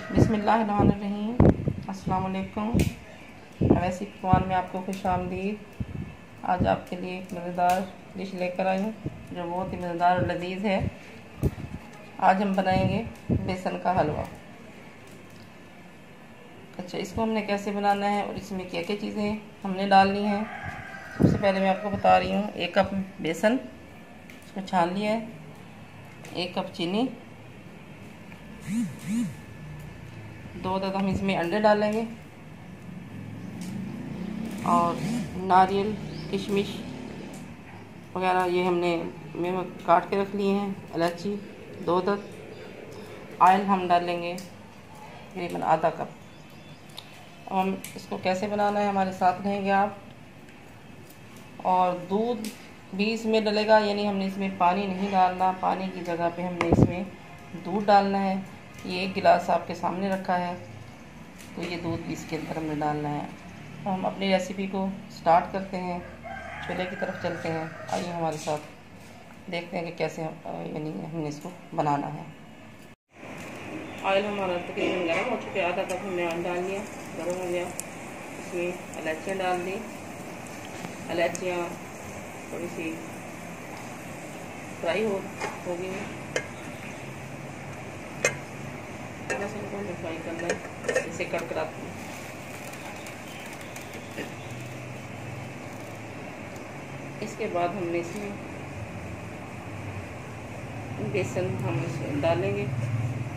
बिस्मिल्लाहिर्रहमानिर्रहीम। अस्सलाम वालेकुम। अवैसी पकवान में आपको खुश आमदीद। आज आपके लिए एक मज़ेदार डिश लेकर आई हूँ जो बहुत ही मज़ेदार और लजीज है। आज हम बनाएंगे बेसन का हलवा। अच्छा, इसको हमने कैसे बनाना है और इसमें क्या क्या चीज़ें हमने डालनी हैं, सबसे पहले मैं आपको बता रही हूँ। 1 कप बेसन, इसको छान लिया है। 1 कप चीनी, 2 तक हम इसमें अंडे डालेंगे और नारियल, किशमिश वगैरह ये हमने मेवा काट के रख लिए हैं। इलायची 2 तक। ऑयल हम डालेंगे तकरीबन आधा कप। हम इसको कैसे बनाना है हमारे साथ रहेंगे आप। और दूध भी इसमें डलेगा, यानी हमने इसमें पानी नहीं डालना। पानी की जगह पे हमने इसमें दूध डालना है। ये 1 गिलास आपके सामने रखा है, तो ये दूध भी इसके अंदर हमने डालना है। तो हम अपनी रेसिपी को स्टार्ट करते हैं, चूल्हे की तरफ चलते हैं। आइए हमारे साथ देखते हैं कि कैसे यानी हमने इसको बनाना है। ऑयल हमारा तकरीबन गर्म हो चुका है। आधा कप हमने ऑयल डाल लिया, गर्म हो गया। इसमें इलायचियाँ डाल दी। इलायचियाँ थोड़ी सी फ्राई हो गई हैं। लहसुन को हमें फ्राई करना है, इसे कड़कड़ाते हैं। इसके बाद हमने इसमें बेसन हम इसमें डालेंगे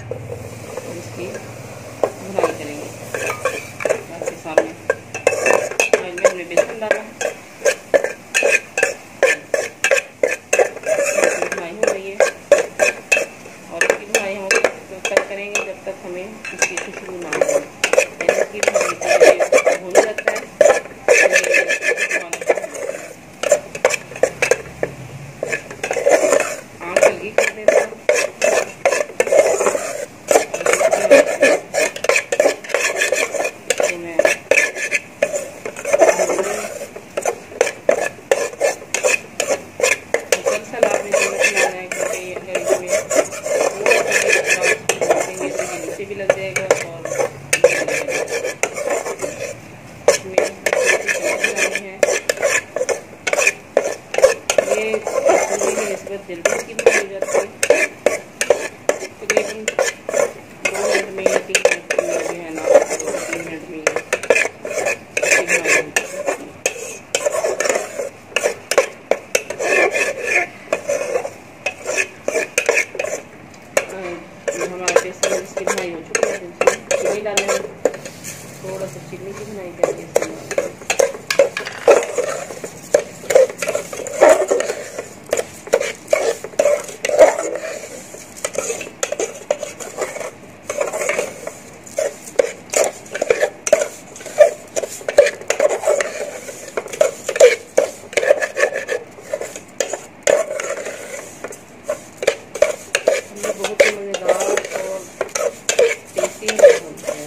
और इसकी भुनाई करेंगे। आपके सामने हमने बेसन डाला, भुनाई हो रही है और इसकी भुनाई हम तब करेंगे जब तक हमें इसकी खुशबू ना आए। इसकी भुनाई भून जाता है। आँच हल्की कर देता है। भी लग जाएगा और इसमें है ये की निस्बत जल्दी की भी हो जाती है। तकरीबन 2 मिनट में या 3 मिनट में जो है ना, 2-3 मिनट में हमारा बेसन इसकी भुनाई हो चुकी है। चीनी डालेंगे, थोड़ा सा चीनी की भुनाई करेंगे इसमें। बहुत ही मज़ेदार और टेस्टी बनता है।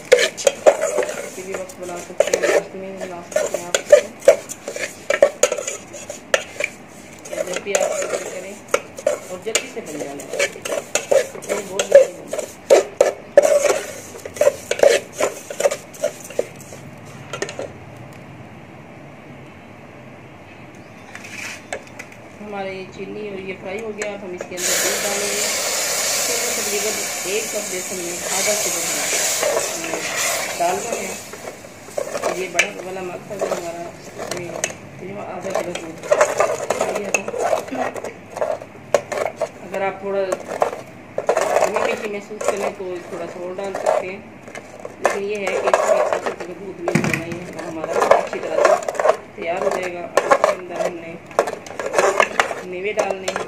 किसी भी वक्त बना सकते हैं, नाश्ते में बना सकते हैं आप इसको। जब भी आप ऑर्डर करें और जल्दी से बन जाना है, बहुत जल्दी बनता है। हमारे ये चीनी और ये फ्राई हो गया। अब हम इसके अंदर दूध डालेंगे। तकरीबन 1 कप बेसन में आधा किलो डालना है। ये बड़ा वाला मग था जो हमारा, इसमें आधा किलो दूध डालिए। अगर आप थोड़ा मीठी महसूस करें तो थोड़ा सा और डाल सकते हैं, लेकिन ये है कि इसमें दूध मिल जाना ही है तो हमारा अच्छी तरह से तैयार हो जाएगा। अब इसके अंदर हमने मेवे डालने हैं,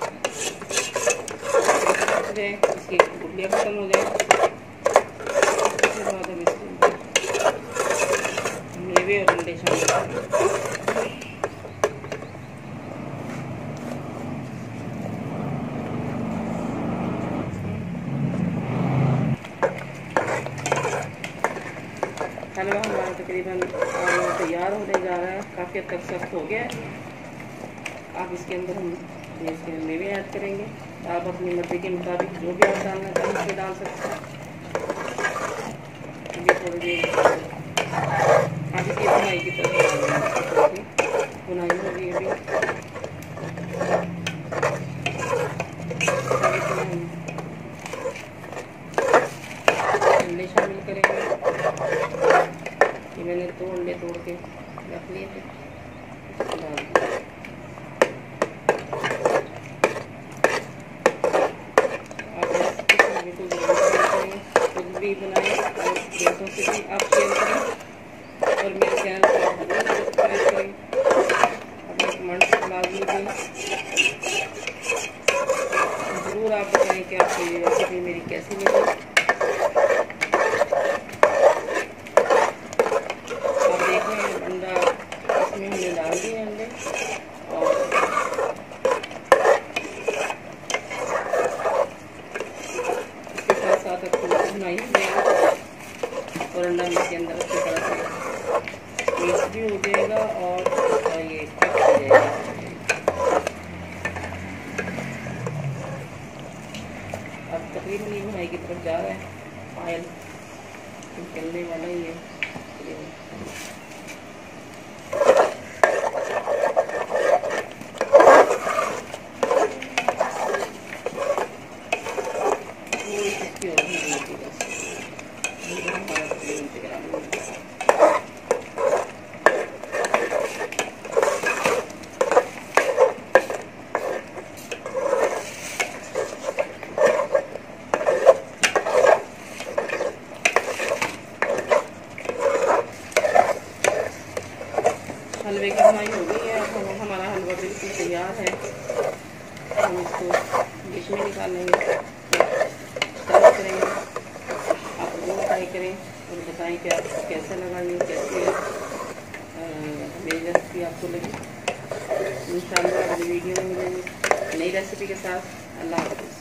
इसकी गुठलियाँ खत्म हो जाए। उसके बाद हम इसके मेवे और अंडे शामिल करेंगे। हलवा हमारा तकरीबन तैयार होने जा रहा है, काफ़ी हद तक सख्त हो गया है। आप इसके अंदर हम इसके मेवे ऐड करेंगे। आप अपनी मर्ज़ी के मुताबिक जो भी आप डालना चाहें उसे डाल सकते हैं। और ये अभी की बुनाई की तरफ बुनाई होगी अभी। अंडे शामिल करेंगे। ये मैंने 2 अंडे तोड़ के रख लिए थे, डाल दिए। खुद भी बनाएं और दोस्तों से भी आप शेयर करें और मेरे चैनल को आप जरूर सब्सक्राइब करें। अपने कमेंट्स लाजमी दें, ज़रूर आप बताएं कि आपको ये रेसिपी मेरी कैसी लगी। आप देख रहे हैं अंडा इसमें हमने डाल दिए अंडे और साथ अच्छी बुनाई हो जाएगी और अंडा इसके अंदर अच्छी तरह से मिक्स भी हो जाएगा और ये पक जाएगा। अब तकरीबन ये बुनाई की तरफ जा रहा है, ऑयल निकलने वाला ही है। हलवे की बुनाई हो गई है। अब हमारा हलवा बिल्कुल तैयार है। हम इसको डिश में निकालेंगे, सर्व करेंगे। आप जरूर ट्राई करें और बताएं कि आपको कैसा लगा, ये कैसी मेरी रेसिपी आपको लगी। इंशाल्लाह अगली वीडियो में मिलेंगे नई रेसिपी के साथ। अल्लाह हाफ़िज़।